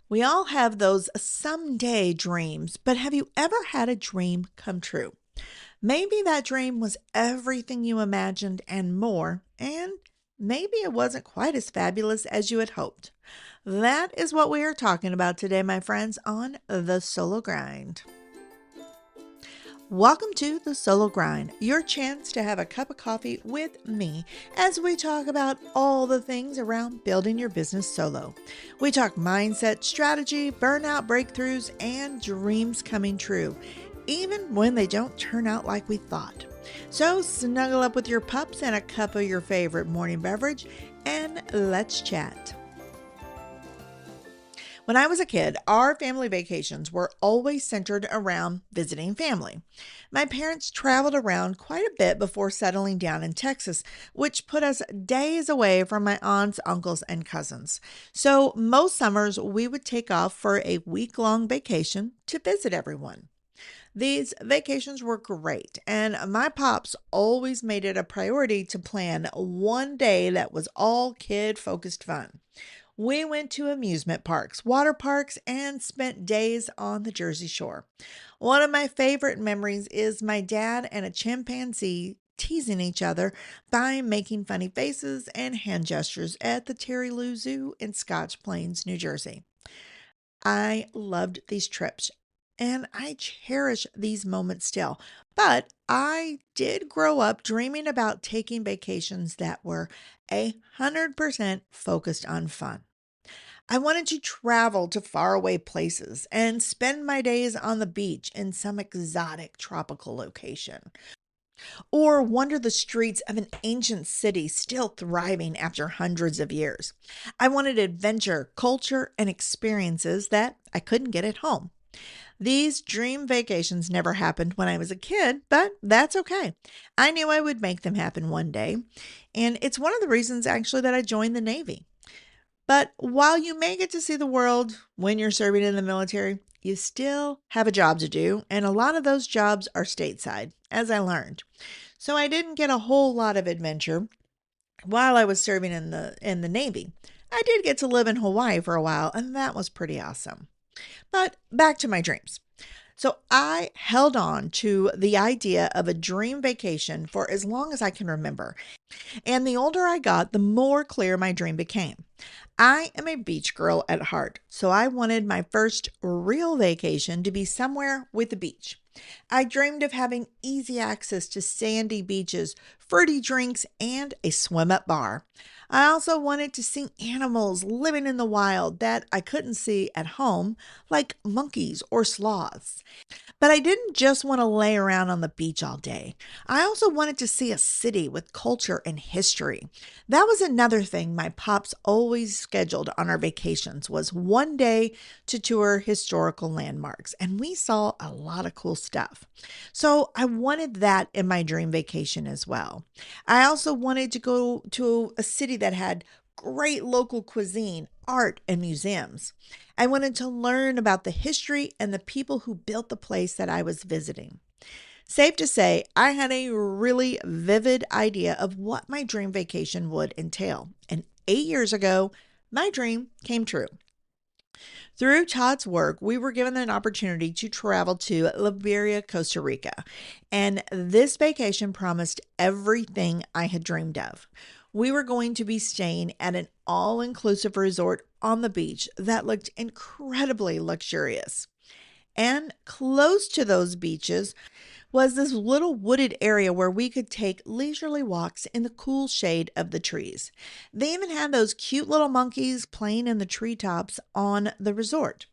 We all have those someday dreams, but have you ever had a dream come true? Maybe that dream was everything you imagined and more, and maybe it wasn't quite as fabulous as you had hoped. That is what we are talking about today, my friends, on The Solo Grind. Welcome to The Solo Grind, your chance to have a cup of coffee with me as we talk about all the things around building your business solo. We talk mindset, strategy, burnout breakthroughs, and dreams coming true, even when they don't turn out like we thought. So snuggle up with your pups and a cup of your favorite morning beverage, and let's chat. When I was a kid, our family vacations were always centered around visiting family. My parents traveled around quite a bit before settling down in Texas, which put us days away from my aunts, uncles, and cousins. So most summers, we would take off for a week-long vacation to visit everyone. These vacations were great, and my pops always made it a priority to plan one day that was all kid-focused fun. We went to amusement parks, water parks, and spent days on the Jersey Shore. One of my favorite memories is my dad and a chimpanzee teasing each other by making funny faces and hand gestures at the Terry Lou Zoo in Scotch Plains, New Jersey. I loved these trips and I cherish these moments still. But I did grow up dreaming about taking vacations that were 100% focused on fun. I wanted to travel to faraway places and spend my days on the beach in some exotic tropical location, or wander the streets of an ancient city still thriving after hundreds of years. I wanted adventure, culture, and experiences that I couldn't get at home. These dream vacations never happened when I was a kid, but that's okay. I knew I would make them happen one day, and it's one of the reasons actually that I joined the Navy. But while you may get to see the world when you're serving in the military, you still have a job to do, and a lot of those jobs are stateside, as I learned. So I didn't get a whole lot of adventure while I was serving in the Navy. I did get to live in Hawaii for a while, and that was pretty awesome. But back to my dreams. So I held on to the idea of a dream vacation for as long as I can remember. And the older I got, the more clear my dream became. I am a beach girl at heart, so I wanted my first real vacation to be somewhere with a beach. I dreamed of having easy access to sandy beaches, fruity drinks, and a swim up bar. I also wanted to see animals living in the wild that I couldn't see at home, like monkeys or sloths. But I didn't just want to lay around on the beach all day. I also wanted to see a city with culture and history. That was another thing my pops always scheduled on our vacations was one day to tour historical landmarks, and we saw a lot of cool stuff. So I wanted that in my dream vacation as well. I also wanted to go to a city that had great local cuisine, art, and museums. I wanted to learn about the history and the people who built the place that I was visiting. Safe to say, I had a really vivid idea of what my dream vacation would entail. And 8 years ago, my dream came true. Through Todd's work, we were given an opportunity to travel to Liberia, Costa Rica. And this vacation promised everything I had dreamed of. We were going to be staying at an all-inclusive resort on the beach that looked incredibly luxurious. And close to those beaches was this little wooded area where we could take leisurely walks in the cool shade of the trees. They even had those cute little monkeys playing in the treetops on the resort.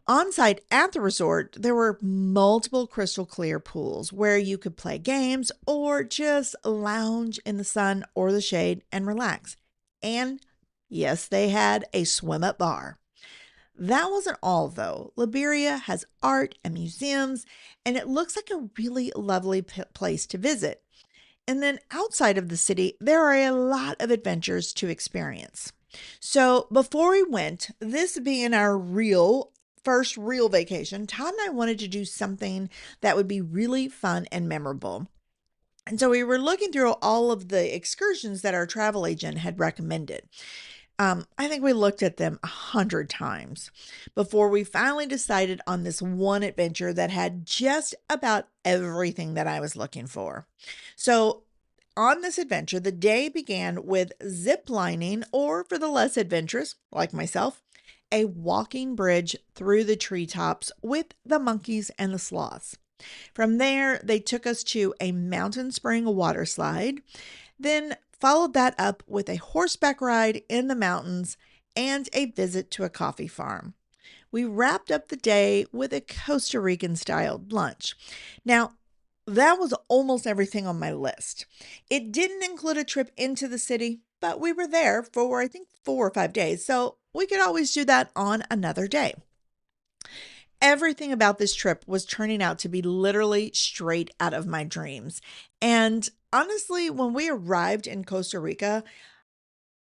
On site at the resort, there were multiple crystal clear pools where you could play games or just lounge in the sun or the shade and relax. And yes, they had a swim up bar. That wasn't all, though. Liberia has art and museums, and it looks like a really lovely place to visit. And then outside of the city, there are a lot of adventures to experience. So before we went, this being our first real vacation, Todd and I wanted to do something that would be really fun and memorable. And so we were looking through all of the excursions that our travel agent had recommended. I think we looked at them 100 times before we finally decided on this one adventure that had just about everything that I was looking for. So, on this adventure, the day began with zip lining, or for the less adventurous, like myself, a walking bridge through the treetops with the monkeys and the sloths. From there, they took us to a mountain spring water slide, then followed that up with a horseback ride in the mountains and a visit to a coffee farm. We wrapped up the day with a Costa Rican styled lunch. Now, that was almost everything on my list. It didn't include a trip into the city, but we were there for, I think, 4 or 5 days, so we could always do that on another day. Everything about this trip was turning out to be literally straight out of my dreams. And honestly, when we arrived in Costa Rica,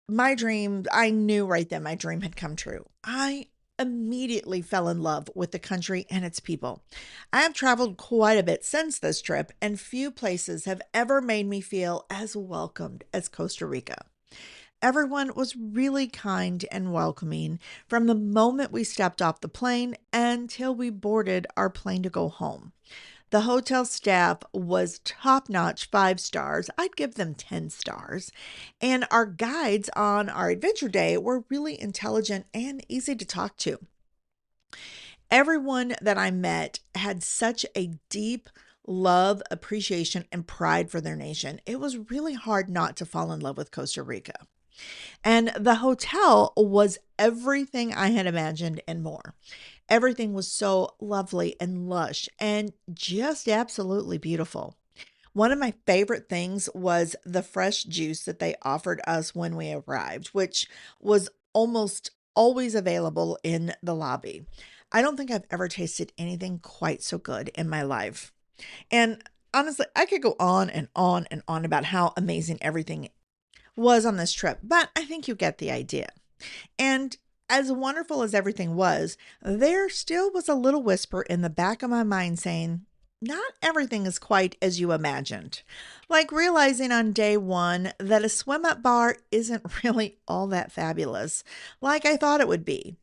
I knew right then my dream had come true. I immediately fell in love with the country and its people. I have traveled quite a bit since this trip, and few places have ever made me feel as welcomed as Costa Rica. Everyone was really kind and welcoming from the moment we stepped off the plane until we boarded our plane to go home. The hotel staff was top notch, 5 stars. I'd give them 10 stars. And our guides on our adventure day were really intelligent and easy to talk to. Everyone that I met had such a deep love, appreciation, and pride for their nation. It was really hard not to fall in love with Costa Rica. And the hotel was everything I had imagined and more. Everything was so lovely and lush and just absolutely beautiful. One of my favorite things was the fresh juice that they offered us when we arrived, which was almost always available in the lobby. I don't think I've ever tasted anything quite so good in my life. And honestly, I could go on and on and on about how amazing everything was on this trip, but I think you get the idea. And as wonderful as everything was, there still was a little whisper in the back of my mind saying, not everything is quite as you imagined. Like realizing on day one that a swim up bar isn't really all that fabulous, like I thought it would be.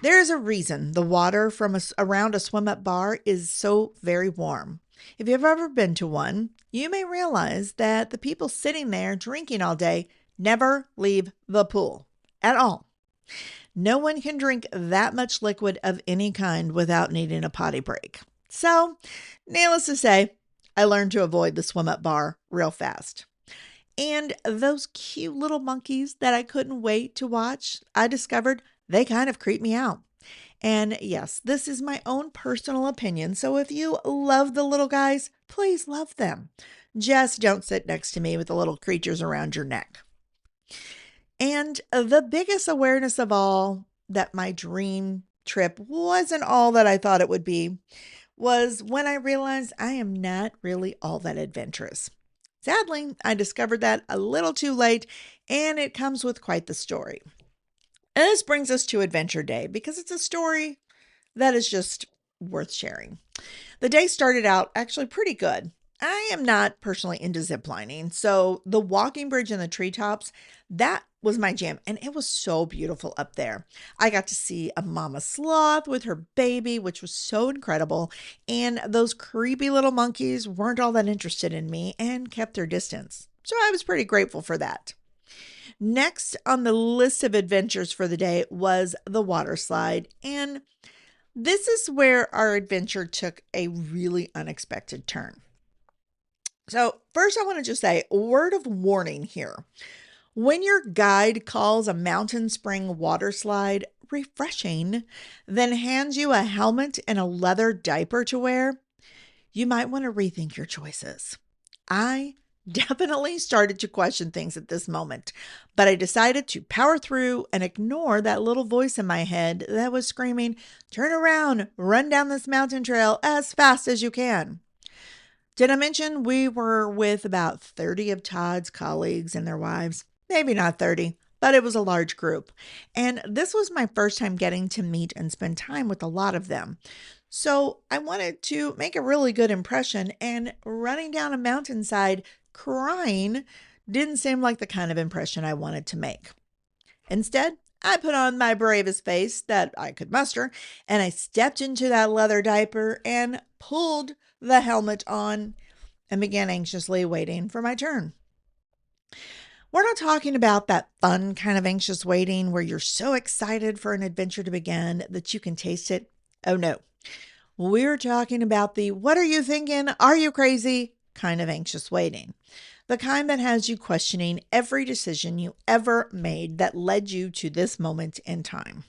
There's a reason the water from around a swim up bar is so very warm. If you've ever been to one, you may realize that the people sitting there drinking all day never leave the pool at all. No one can drink that much liquid of any kind without needing a potty break. So, needless to say, I learned to avoid the swim up bar real fast. And those cute little monkeys that I couldn't wait to watch, I discovered they kind of creep me out. And yes, this is my own personal opinion, so if you love the little guys, please love them. Just don't sit next to me with the little creatures around your neck. And the biggest awareness of all that my dream trip wasn't all that I thought it would be was when I realized I am not really all that adventurous. Sadly, I discovered that a little too late, and it comes with quite the story. And this brings us to Adventure Day because it's a story that is just worth sharing. The day started out actually pretty good. I am not personally into ziplining, so the walking bridge in the treetops, that was my jam, and it was so beautiful up there. I got to see a mama sloth with her baby, which was so incredible, and those creepy little monkeys weren't all that interested in me and kept their distance. So I was pretty grateful for that. Next on the list of adventures for the day was the water slide, and this is where our adventure took a really unexpected turn. So, first, I want to just say a word of warning here. When your guide calls a mountain spring water slide refreshing, then hands you a helmet and a leather diaper to wear, you might want to rethink your choices. I definitely started to question things at this moment, but I decided to power through and ignore that little voice in my head that was screaming, "Turn around, run down this mountain trail as fast as you can." Did I mention we were with about 30 of Todd's colleagues and their wives? Maybe not 30, but it was a large group. And this was my first time getting to meet and spend time with a lot of them. So I wanted to make a really good impression, and running down a mountainside crying didn't seem like the kind of impression I wanted to make. Instead, I put on my bravest face that I could muster, and I stepped into that leather diaper and pulled the helmet on and began anxiously waiting for my turn. We're not talking about that fun kind of anxious waiting where you're so excited for an adventure to begin that you can taste it. Oh no. We're talking about the what are you thinking? Are you crazy? Kind of anxious waiting. The kind that has you questioning every decision you ever made that led you to this moment in time.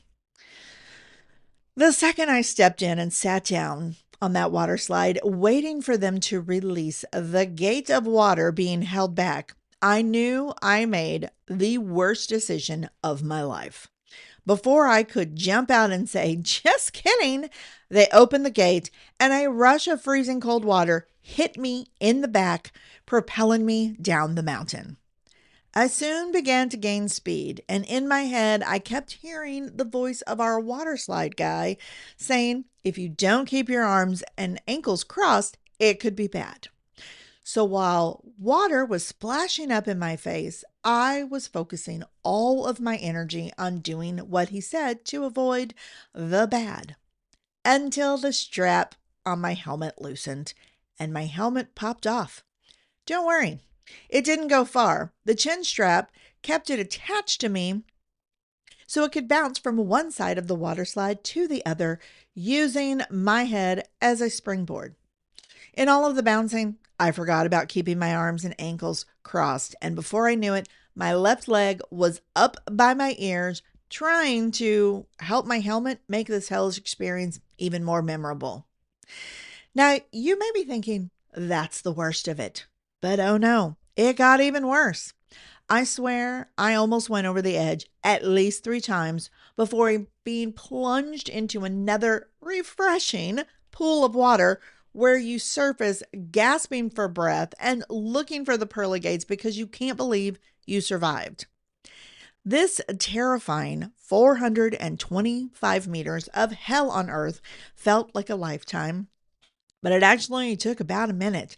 The second I stepped in and sat down on that water slide, waiting for them to release the gate of water being held back, I knew I made the worst decision of my life. Before I could jump out and say, just kidding, they opened the gate and a rush of freezing cold water hit me in the back, propelling me down the mountain. I soon began to gain speed, and in my head, I kept hearing the voice of our water slide guy saying, if you don't keep your arms and ankles crossed, it could be bad. So while water was splashing up in my face, I was focusing all of my energy on doing what he said to avoid the bad until the strap on my helmet loosened and my helmet popped off. Don't worry, it didn't go far. The chin strap kept it attached to me so it could bounce from one side of the water slide to the other using my head as a springboard. In all of the bouncing, I forgot about keeping my arms and ankles crossed, and before I knew it, my left leg was up by my ears, trying to help my helmet make this hellish experience even more memorable. Now, you may be thinking, that's the worst of it. But oh no, it got even worse. I swear I almost went over the edge at least 3 times before being plunged into another refreshing pool of water where you surface gasping for breath and looking for the pearly gates because you can't believe you survived. This terrifying 425 meters of hell on earth felt like a lifetime, but it actually took about a minute.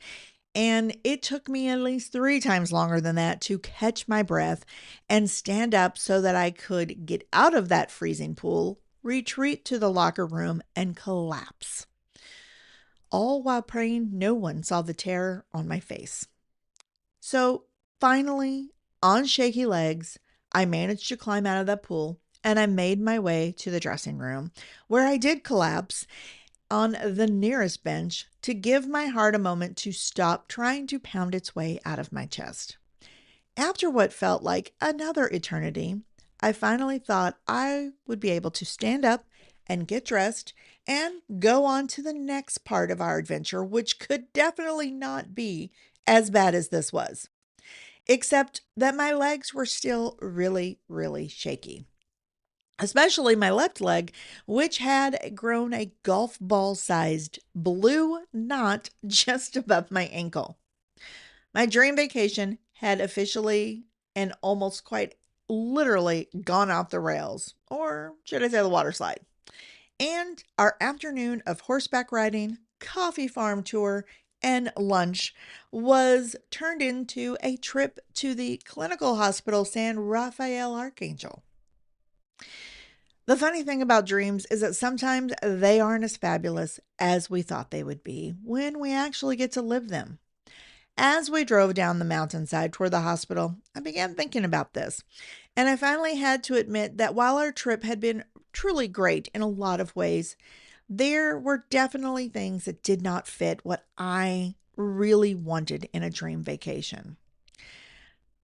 And it took me at least 3 times longer than that to catch my breath and stand up so that I could get out of that freezing pool, retreat to the locker room, and collapse. All while praying no one saw the terror on my face. So finally, on shaky legs, I managed to climb out of that pool and I made my way to the dressing room where I did collapse on the nearest bench to give my heart a moment to stop trying to pound its way out of my chest. After what felt like another eternity, I finally thought I would be able to stand up and get dressed and go on to the next part of our adventure, which could definitely not be as bad as this was, except that my legs were still really, really shaky. Especially my left leg, which had grown a golf ball sized blue knot just above my ankle. My dream vacation had officially and almost quite literally gone off the rails, or should I say the water slide. And our afternoon of horseback riding, coffee farm tour, and lunch was turned into a trip to the clinical hospital San Rafael Archangel. The funny thing about dreams is that sometimes they aren't as fabulous as we thought they would be when we actually get to live them. As we drove down the mountainside toward the hospital, I began thinking about this, and I finally had to admit that while our trip had been truly great in a lot of ways, there were definitely things that did not fit what I really wanted in a dream vacation.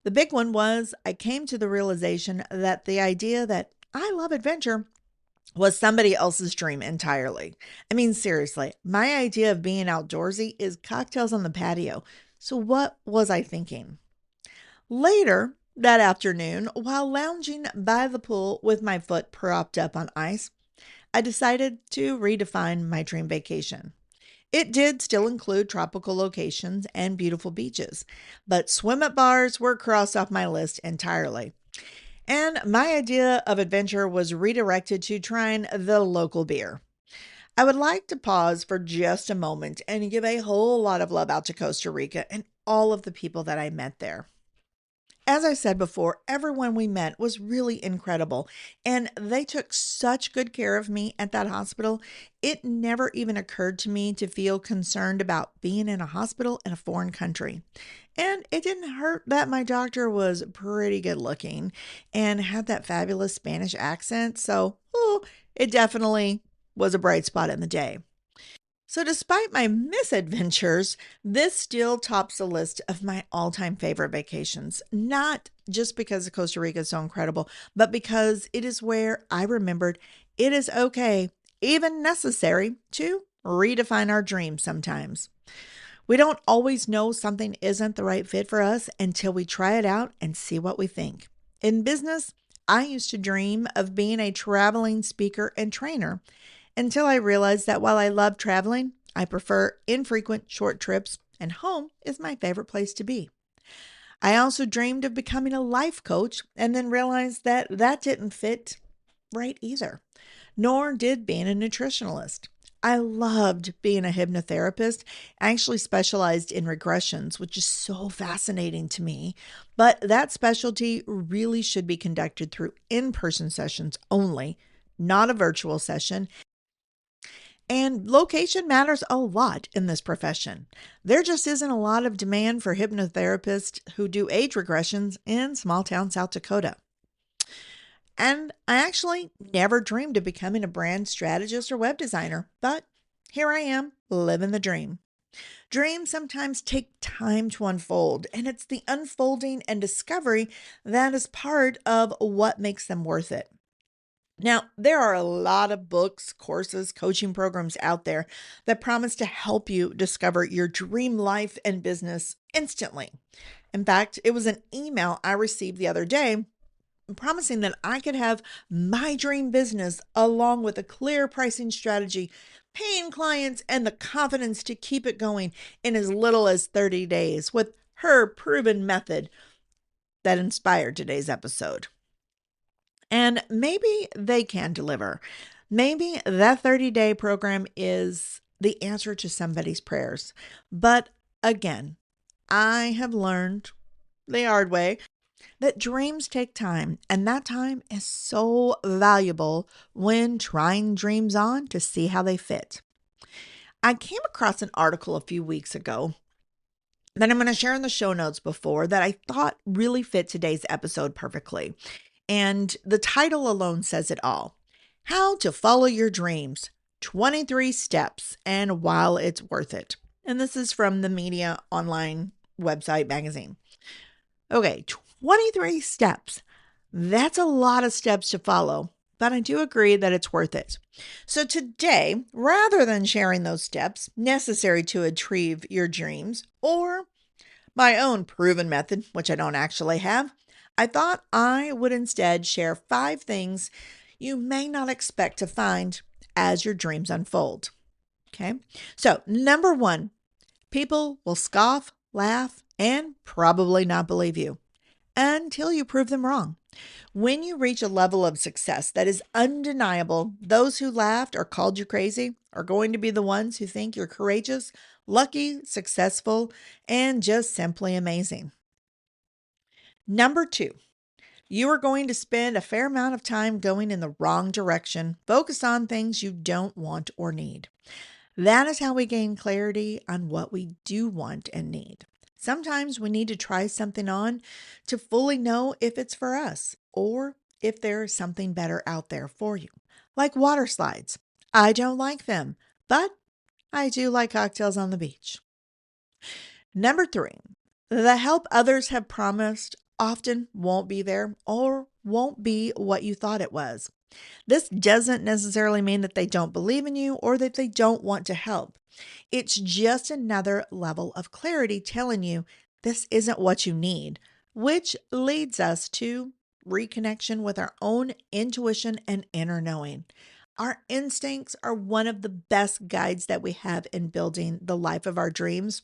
The big one was I came to the realization that the idea that I love adventure was somebody else's dream entirely. I mean, seriously, my idea of being outdoorsy is cocktails on the patio. So what was I thinking? Later that afternoon, while lounging by the pool with my foot propped up on ice, I decided to redefine my dream vacation. It did still include tropical locations and beautiful beaches, but swim at bars were crossed off my list entirely. And my idea of adventure was redirected to trying the local beer. I would like to pause for just a moment and give a whole lot of love out to Costa Rica and all of the people that I met there. As I said before, everyone we met was really incredible, and they took such good care of me at that hospital. It never even occurred to me to feel concerned about being in a hospital in a foreign country. And it didn't hurt that my doctor was pretty good looking and had that fabulous Spanish accent, so it definitely was a bright spot in the day. So, despite my misadventures, this still tops the list of my all time favorite vacations. Not just because Costa Rica is so incredible, but because it is where I remembered it is okay, even necessary, to redefine our dreams sometimes. We don't always know something isn't the right fit for us until we try it out and see what we think. In business, I used to dream of being a traveling speaker and trainer until I realized that while I love traveling, I prefer infrequent short trips, and home is my favorite place to be. I also dreamed of becoming a life coach and then realized that that didn't fit right either, nor did being a nutritionalist. I loved being a hypnotherapist. I actually specialized in regressions, which is so fascinating to me. But that specialty really should be conducted through in person sessions only, not a virtual session. And location matters a lot in this profession. There just isn't a lot of demand for hypnotherapists who do age regressions in small town South Dakota. And I actually never dreamed of becoming a brand strategist or web designer, but here I am living the dream. Dreams sometimes take time to unfold, and it's the unfolding and discovery that is part of what makes them worth it. Now, there are a lot of books, courses, coaching programs out there that promise to help you discover your dream life and business instantly. In fact, it was an email I received the other day promising that I could have my dream business along with a clear pricing strategy, paying clients, and the confidence to keep it going in as little as 30 days with her proven method that inspired today's episode. And maybe they can deliver. Maybe that 30-day program is the answer to somebody's prayers. But again, I have learned the hard way that dreams take time, and that time is so valuable when trying dreams on to see how they fit. I came across an article a few weeks ago that I'm going to share in the show notes before that I thought really fit today's episode perfectly. And the title alone says it all. How to Follow Your Dreams, 23 Steps and While It's Worth It. And this is from the Media Online website magazine. Okay, 23 steps. That's a lot of steps to follow, but I do agree that it's worth it. So today, rather than sharing those steps necessary to achieve your dreams or my own proven method, which I don't actually have, I thought I would instead share 5 things you may not expect to find as your dreams unfold. Okay, so number 1, people will scoff, laugh, and probably not believe you until you prove them wrong. When you reach a level of success that is undeniable, those who laughed or called you crazy are going to be the ones who think you're courageous, lucky, successful, and just simply amazing. Number 2, you are going to spend a fair amount of time going in the wrong direction, focused on things you don't want or need. That is how we gain clarity on what we do want and need. Sometimes we need to try something on to fully know if it's for us or if there's something better out there for you. Like water slides. I don't like them, but I do like cocktails on the beach. Number 3, the help others have promised often won't be there or won't be what you thought it was. This doesn't necessarily mean that they don't believe in you or that they don't want to help. It's just another level of clarity telling you this isn't what you need, which leads us to reconnection with our own intuition and inner knowing. Our instincts are one of the best guides that we have in building the life of our dreams,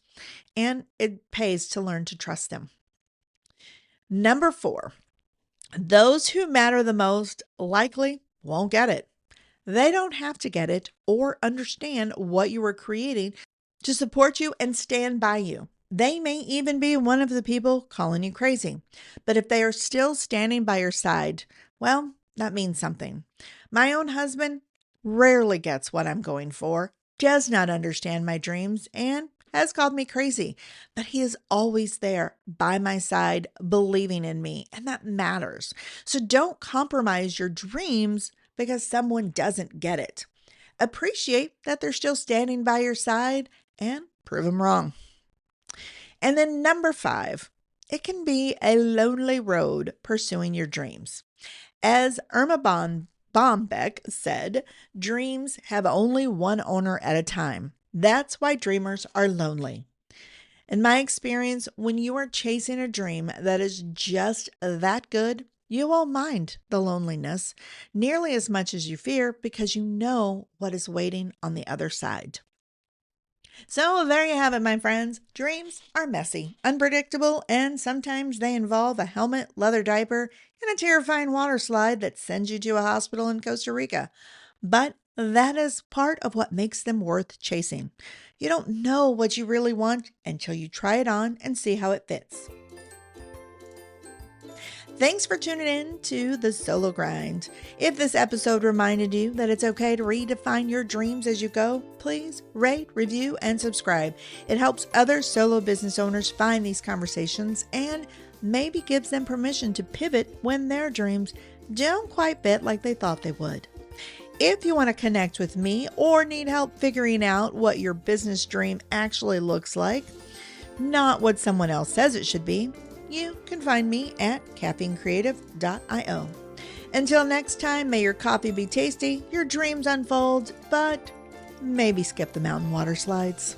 and it pays to learn to trust them. Number 4, those who matter the most likely won't get it. They don't have to get it or understand what you are creating to support you and stand by you. They may even be one of the people calling you crazy. But if they are still standing by your side, well, that means something. My own husband rarely gets what I'm going for, does not understand my dreams, and has called me crazy. But he is always there by my side, believing in me, and that matters. So don't compromise your dreams because someone doesn't get it. Appreciate that they're still standing by your side and prove them wrong. And then number 5, it can be a lonely road pursuing your dreams. As Irma Bombeck said, dreams have only one owner at a time. That's why dreamers are lonely. In my experience, when you are chasing a dream that is just that good, you won't mind the loneliness nearly as much as you fear because you know what is waiting on the other side. So there you have it, my friends. Dreams are messy, unpredictable, and sometimes they involve a helmet, leather diaper, and a terrifying water slide that sends you to a hospital in Costa Rica. But that is part of what makes them worth chasing. You don't know what you really want until you try it on and see how it fits. Thanks for tuning in to The Solo Grind. If this episode reminded you that it's okay to redefine your dreams as you go, please rate, review, and subscribe. It helps other solo business owners find these conversations and maybe gives them permission to pivot when their dreams don't quite fit like they thought they would. If you want to connect with me or need help figuring out what your business dream actually looks like, not what someone else says it should be, you can find me at caffeinecreative.io. Until next time, may your coffee be tasty, your dreams unfold, but maybe skip the mountain water slides.